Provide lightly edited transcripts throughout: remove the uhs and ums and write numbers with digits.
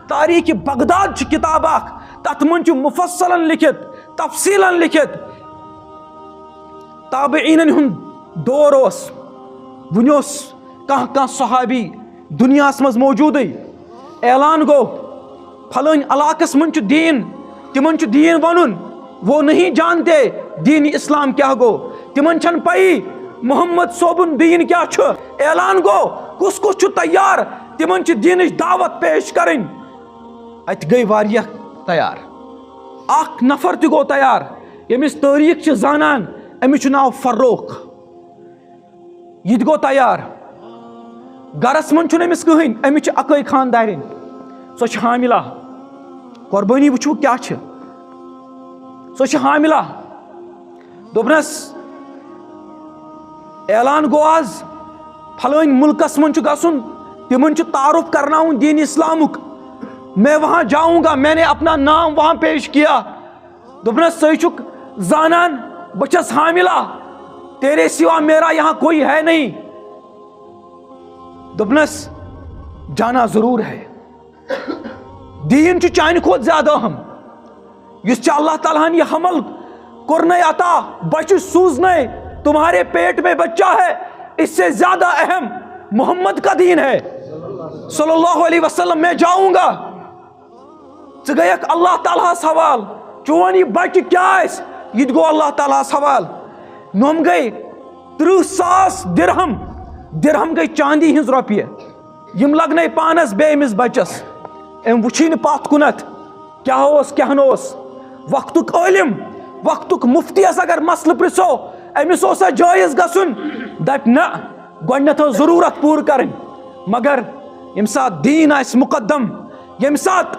تاریخ بغداد چھ کتاب اخ تت من مفصلا لکھت تفصیلا لکھت تابعین ہند دور اس ونس کان صحابی دنیا مز موجود اعلان گو پھلن علاقس من دین تمن دین ون وہ نہیں جانتے دین اسلام کیا گو تمن چھن پئی محمد صوبن دین کیا اعلان گو کس کس تیار تمن دینچ دعوت پیش کریں ات گئی واریاہ تیار اخ نفر تہ گو تیار یمس تاریخ زانان امس ناو فروخ یہ گو تیار گرس من امس کہین امس اکے خاندارن سو حاملہ قربانی وچھو کیا سو حاملہ دوپنس اعلان گو آز پھلٲنۍ ملکس من گژھُن تمن تعارف کرناؤن دین اسلامک میں وہاں جاؤں گا میں نے اپنا نام وہاں پیش کیا دوپنس ژٕ چھُکھ زانان بہٕ چھس حاملہ تیرے سوا میرا یہاں کوئی ہے نہیں دوپنس جانا ضرور ہے دین چانہ کھوت زیادہ اہم اس اللہ تعالیٰ نے یہ حمل کرنے عطا بچہ سوزنے تمہارے پیٹ میں بچہ ہے اس سے زیادہ اہم محمد کا دین ہے صلی اللہ علیہ وسلم میں جاؤں گا ژٕ اللہ تعالیٰ سوال چون یہ بچہ کیا یہ گو اللہ تعالیٰ سوال نم گئی 30,000 درہم گئی چاندی ہز روپیہ یم لگنے پانس بیمس بچس ام وچھی پات کنت کیا نوس وقتک عالم وقتک مفتی اگر مسئلہ پرسو امس اوسا جائز گسن دپ نا گۄڈنیتھ ضرورت پور کریں مگر یم سات دین آس مقدم یم سات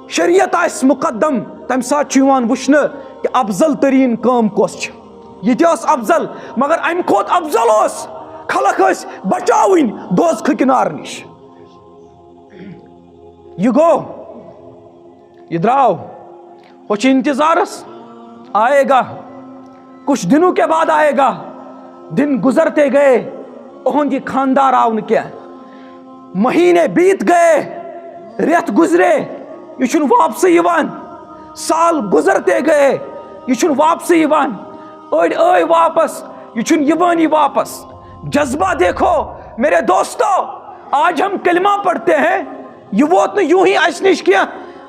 شریعت آس مقدم تم سات وچھنے کہ افضل ترین کام کس یہ افضل مگر ام کھوت افضل اس خلق بچاؤن دوزخ کنار نش یہ گو یہ دراؤ کچھ انتظارس آئے گا کچھ دنوں کے بعد آئے گا دن گزرتے گئے اہند یہ خاندار آو کیا مہینے بیت گئے ریت گزرے یہ واپسی یوان سال گزرتے گئے یہ واپسی یوان اڑ آئے واپس یہ یوانی واپس جذبہ دیکھو میرے دوستو آج ہم کلمہ پڑھتے ہیں یہ ووت نے یوں ہی نش کیا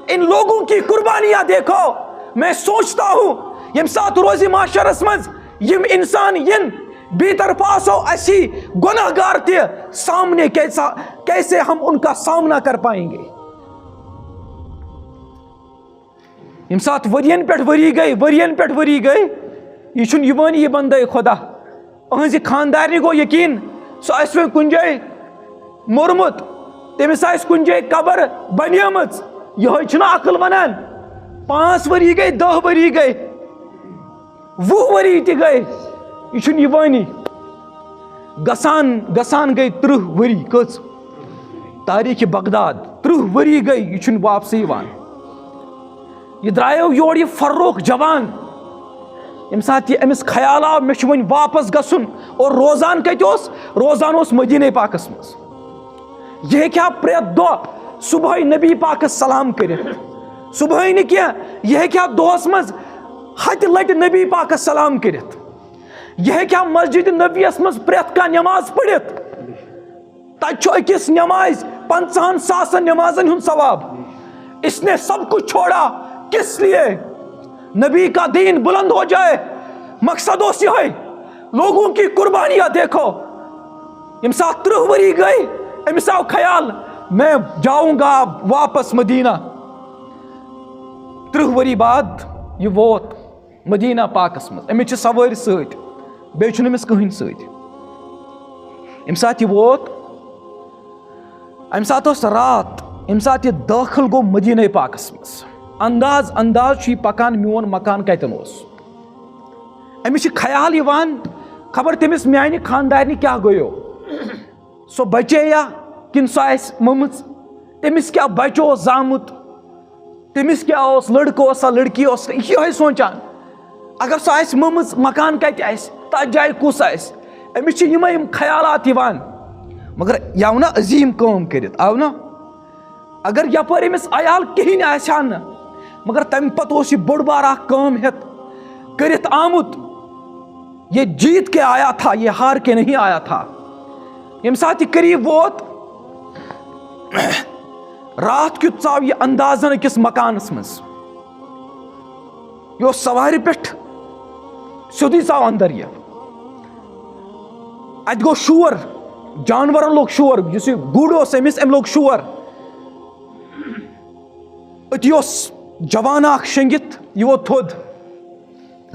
ان لوگوں کی قربانیاں دیکھو میں سوچتا ہوں یم سات روزی معاشرس مز یم انسان ین بی طرفاسو ایسی گناہ گار تھے سامنے کیسے ہم ان کا سامنا کر پائیں گے یم سات ورین پیٹ وری گئی یہ چھن یوانی یہ بندے خدا اہنزی خاندارنی گو یقین سو اسوے کن جائے مرمت تمس آس کن جائے قبر بنیمت یہ چھنا عقل ونان 5 وری گئی 10 وری گئی 20 وری تہ گئی یہ چھن یوانی گسان گئی 30 وری کچھ تاریخ بغداد 30 وری گئی یہ چھن واپسی یوان یہ درائیو یور یہ فروخ جوان یم سات یہ امس خیال آو میں ون واپس گسن اور روزان روزان اس مدینہ پاکس مز یہ کیا پریت دو صبح نبی پاکس سلام کرت صبح کیا یہ کیا دوس مز ہتہ لٹ نبی پاکس سلام کرت یہ کیا مسجد نبیس مز پریت کا نماز پڑھت تک اکس نماز 50,000 نمازن ہند ثواب اس نے سب کچھ چھوڑا کس لیے نبی کا دین بلند ہو جائے مقصد اس یہ لوگوں کی قربانیاں دیکھو یم سات 30 وری گئی امس آو خیال میں جاؤں گا واپس مدینہ 30 وری بعد یہ ووت مدینہ پاکس مز امس سواری ست بیچ امس کہین ست یم سات یہ ووت ام سات رات یم سات یہ داخل گو مدینہ پاکس مز انداز چھ پکان میون مکان کتن امس خیال یوان خبر تمس میانہ خاندارنی کیا گیو سو بچے یا کن سو ممت تمس کیا بچو زامت تمس کیا لڑکہ سا لڑکی یہ سوچان اگر سو ممت مکان کت تر جائے کس امس یم خیالات یوان مگر یہ آو نا عظیم کام کرت آو نا اگر یپر امس عیال کہین آسان مگر تم پتہ اس یہ بڑ بار کام ہت کرت آمت. یہ جیت کے آیا تھا, یہ ہار کے نہیں آیا تھا. یم سات یہ قریب ووت رات کیت ژاو یہ اندازن اکس مکانس مز. یہ سوارِ پٹھ سیودی ژاو اندر. یہ ات گو شور, جانورن لوگ شور, اس گُر اوس امس ام لوگ شور. اتی اوس جوان اکھ شنگت, یہ ووت تھود.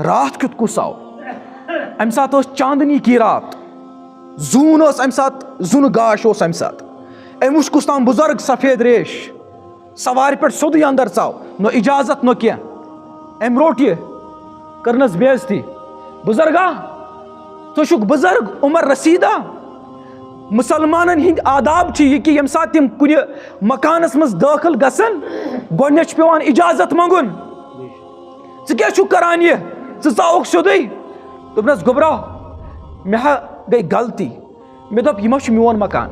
رات کیت کس آو, ام سات اوس چاندنی کی رات, زون اوس ام سات, زون گاش اوس ام سات. ام وچھ کس تام بزرگ سفید ریش سوارِ پٹھ سیودی اندر ژاو, نو اجازت نو کینٛہہ. ام روٹ یہ کرنس بے عزتی. بزرگا تو چھک بزرگ عمر رسیدہ. مسلمانن ہند آداب چھ یہ کہ یم سات تم کن مکانس مز داخل گسن گۄڈنیٚتھ پیوان اجازت منگن. ژٕ کیٛاہ چھُکھ کران یہ, ژٕ ژاوُکھ سیودے. دوٚپنس گوٚبرا مےٚ ہا گٔے غلطی, مےٚ دوٚپ یہِ ما چھُ میون مکان.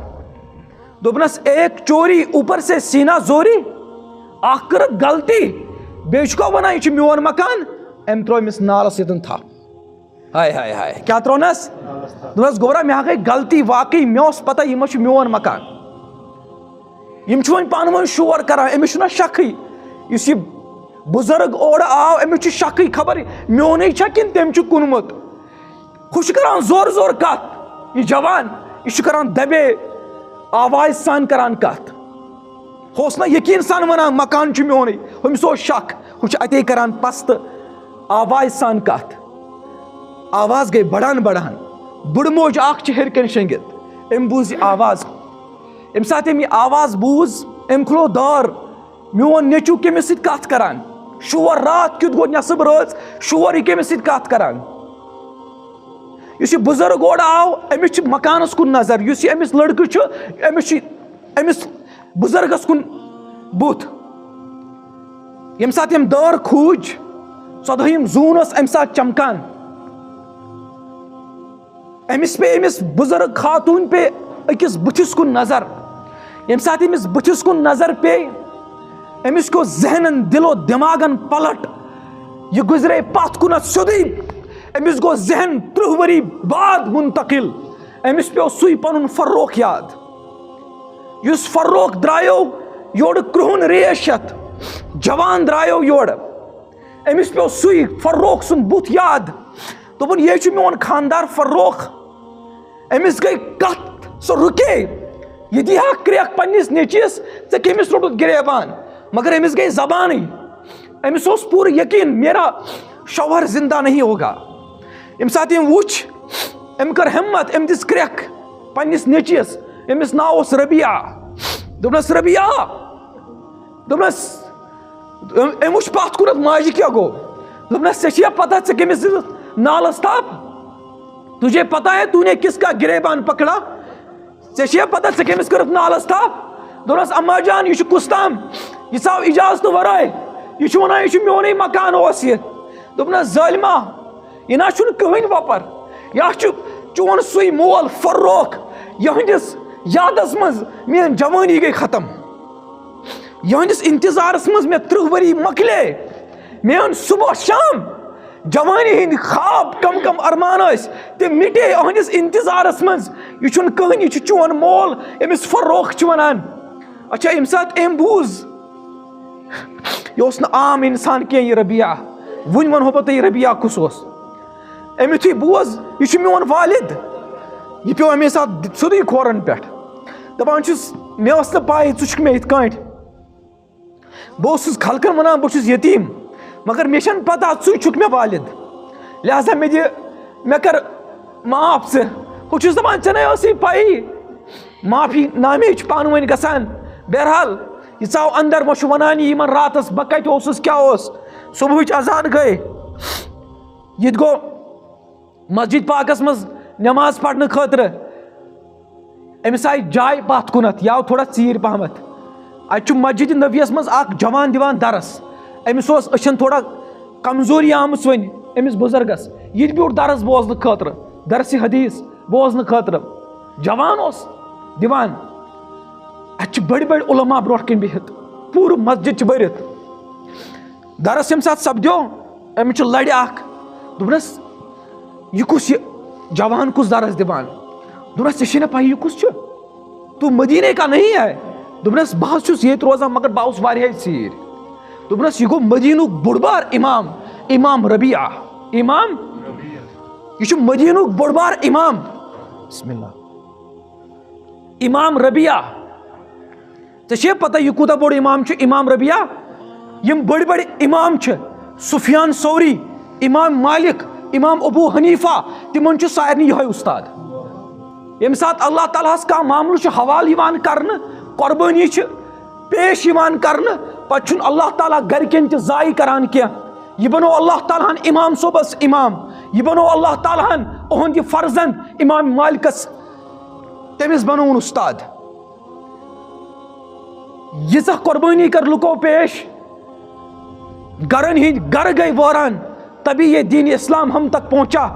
دوٚپنس ایک چوری اوپر سے سینا زوری, اکھ کٔرٕکھ غلطی بیٚیہِ چھُکھا ونان یہِ چھُ میون مکان. أمۍ ترٛوو أمِس نالس ییٚتٮ۪ن تھپھ. ہاے ہاے ہاے کیٛاہ ترٛونس. دوٚپنس گوٚبرا مےٚ ہا گٔے غلطی واقعی, مےٚ اوس پتہ یہِ ما چھُ میون مکان. یِم چھِ وۄنۍ پانہٕ ؤنۍ شور کران, أمِس چھُنہ شکھٕے. یُس یہِ بُزرگ اورٕ آو أمِس چھُ شکھٕے خبر میونٕے چھا کِنہٕ تٔمۍ چھُ کُنمُت. ہُہ چھُ کران زورٕ زورٕ کتھ, یہِ جوان یہِ چھُ کران دبے آواز سان کران کتھ. ہُہ اوس نہ یقیٖن سان ونان مکان چھُ میونٕے, ہُمِس اوس شک. ہُہ چھُ اتے کران پستہٕ آواز سان کتھ. آواز گٔے بڑان بڑان. بٕڑٕ موج اکھ چھِ ہیٚرِ کَنۍ شٔنگِتھ, أمۍ بوٗز یہِ آواز. ییٚمہِ ساتہٕ أمۍ یہِ آواز بوٗز أمۍ کھُلو دار, میون نیٚچوٗ کٔمِس سۭتۍ کتھ کران. شور رات کیُتھ گوٚو نٮ۪صٕب رٲژ, شور یہِ کٔمِس سۭتۍ کتھ کران. یُس یہِ بُزرگ اورٕ آو أمِس چھِ مکانس کُن نظر, یُس یہِ أمِس لڑکہٕ چھُ أمِس چھِ أمِس بُزرگس کُن بُتھ. ییٚمہِ ساتہٕ یِم دٲر کھوٗج, 14ہِم زوٗن اوس امہِ ساتہٕ چمکان. أمِس پے أمِس بُزرگ خاتوٗن پے أکِس بٕتھِس کُن نظر. ییٚمہِ ساتہٕ أمِس بٕتھِس کُن نظر پے أمِس گوٚو ذہنن دِلو دٮ۪ماغن پلٹ. یہِ گُزرے پتھ کُنتھ سیودٕے. أمِس گوٚو ذہن 30 ؤری بعد منتقل. أمِس پیوٚو سُے پنُن فروخ یاد, یُس فروخ درٛایو یورٕ کرٛہُن ریش ہٮ۪تھ, جوان درٛایو یورٕ. أمِس پیوٚو سُے فروخ سُنٛد بُتھ یاد. دوٚپُن یے چھُ میون خاندار فروخ. أمِس گٔے کتھ, سۄ رُکے. یہِ دی ہا کرٛٮ۪کھ پننِس نیٚچوِس, ژےٚ کٔمِس روٚٹُتھ گریبان, مگر أمِس گٔے زبانٕے. أمِس اوس پوٗرٕ یقیٖن میرا شوہر زندہ نہیں ہوگا. ییٚمہِ ساتہٕ أمۍ وُچھ أمۍ کٔر ہمت, أمۍ دِژ کرٛٮ۪کھ پننِس نیٚچوِس. أمِس ناو اوس ربیہ. دوٚپنس ربیہ, دوٚپنس أمۍ وُچھ پتھ کُنتھ ماجہِ کیٛاہ گوٚو. دوٚپنس ژےٚ چھیا پتہ ژےٚ کٔمِس دِژٕتھ نالس تھپھ. تُجھے پتہ ہے تو نے کس کا گریبان پکڑا. ژےٚ چھیا پتہ ژےٚ کٔمِس کٔرٕتھ نالس تھپھ. دوٚپنس اما جان یہِ چھُ کُس تام, یہِ ژاو اجازتہٕ ورٲے, یہِ چھُ ونان یہِ چھُ میونٕے مکان اوس یہِ. دوٚپنس ظٲلما, یہِ نہ چھُنہٕ کٕہٕنۍ وۄپر, یہِ چھُ چون سُے مول فروخ یہنٛدِس یادس منٛز میٲنۍ جوٲنی گٔے ختم. یہنٛدِس انتظارس منٛز مےٚ 30 ؤری مۄکلے. میٲنۍ صبح شام جوانی ہٕنٛدۍ خواب کم کم ارمان ٲسۍ تِم مِٹے یہنٛدِس انتظارس منٛز. یہِ چھُنہٕ کٕہٕنۍ, یہِ چھُ چون مول, أمِس فروخ چھِ ونان. اچھا ییٚمہِ ساتہٕ أمۍ بوٗز یہِ اوس نہٕ عام انسان کینٛہہ یہِ ربیہ. وُنہِ ونہو بہٕ تۄہہِ یہِ ربیہ کُس اوس. أمۍ یُتھُے بوز یہِ چھُ میون والد, یہِ پیوٚو اَمے ساتہٕ سیودٕے کھورن پٮ۪ٹھ. دپان چھُس مےٚ ٲس نہٕ پاے ژٕ چھُکھ مےٚ یِتھ کٲٹھۍ. بہٕ اوسُس خلقن ونان بہٕ چھُس یتیٖم, مگر مےٚ چھنہٕ پتہ ژٕے چھُکھ مےٚ والد. لہذا مےٚ دِ, مےٚ کر معاف ژٕ. ہُہ چھُس دپان ژےٚ نَے ٲسٕے پایی, معافی نامے چھِ پانہٕ ؤنۍ گژھان. بہرحال یہِ ژاو اندر, وۄنۍ چھُ ونان یہِ یِمن راتس بہٕ کتہِ اوسُس کیٛاہ اوس. صبحٕچ اذان گٔے. یہِ تہِ گوٚو مسجد پاکس منٛز نٮ۪ماز پرنہٕ خٲطرٕ. أمِس آیہِ جاے پتھ کُنتھ, یہِ آو تھوڑا ژیٖرۍ پہمتھ. اتہِ چھُ مسجد نبیس منٛز اکھ جوان دِوان درس. أمِس اوس أچھن تھوڑا کمزوری آمٕژ وۄنۍ أمِس بُزرگس. یہِ تہِ بیوٗٹھ درس بوزنہٕ خٲطرٕ, درسِ حدیث بوزنہٕ خٲطرٕ. جوان اوس دِوان. اتھ بڑی بڑی علماء برونٹ کن بہت پور مسجد برت درس یم سات سپدو امچ لڑ اخ دپنس یہ کس یہ جوان کس درس دان دپنس ژے پائی یہ کس تو مدینے کا نہیں ہے دپنس بہ چھس یت روزان مگر بہ واریاہ سیر دپنس یہ گو مدینک بوڑ بار امام امام ربیعہ امام یہ مدینک بوڑ بار امام بسم اللہ امام ربیعہ ژے پتہ یہ کوتا بوڑ امام امام ربیعہ یم بڑی بڑی امام سفیان ثوری امام مالک امام ابو حنیفہ تمن سارنی یہ استاد یم سات اللہ تعالیٰ ہس کھانا معاملہ حوالہ کرنے قربانی پیش کرنے پتہ اللہ تعالیٰ گرکن تہ ضائع کران کی یہ بنو اللہ تعالیٰ ہن امام صبس امام یہ بنو اللہ تعالیٰ ہن اہند یہ فرزند امام مالکس تمس بنون استاد یہ قربانی کر لکو پیش گرن ہند گر گئی واران تبھی یہ دین اسلام ہم تک پہنچا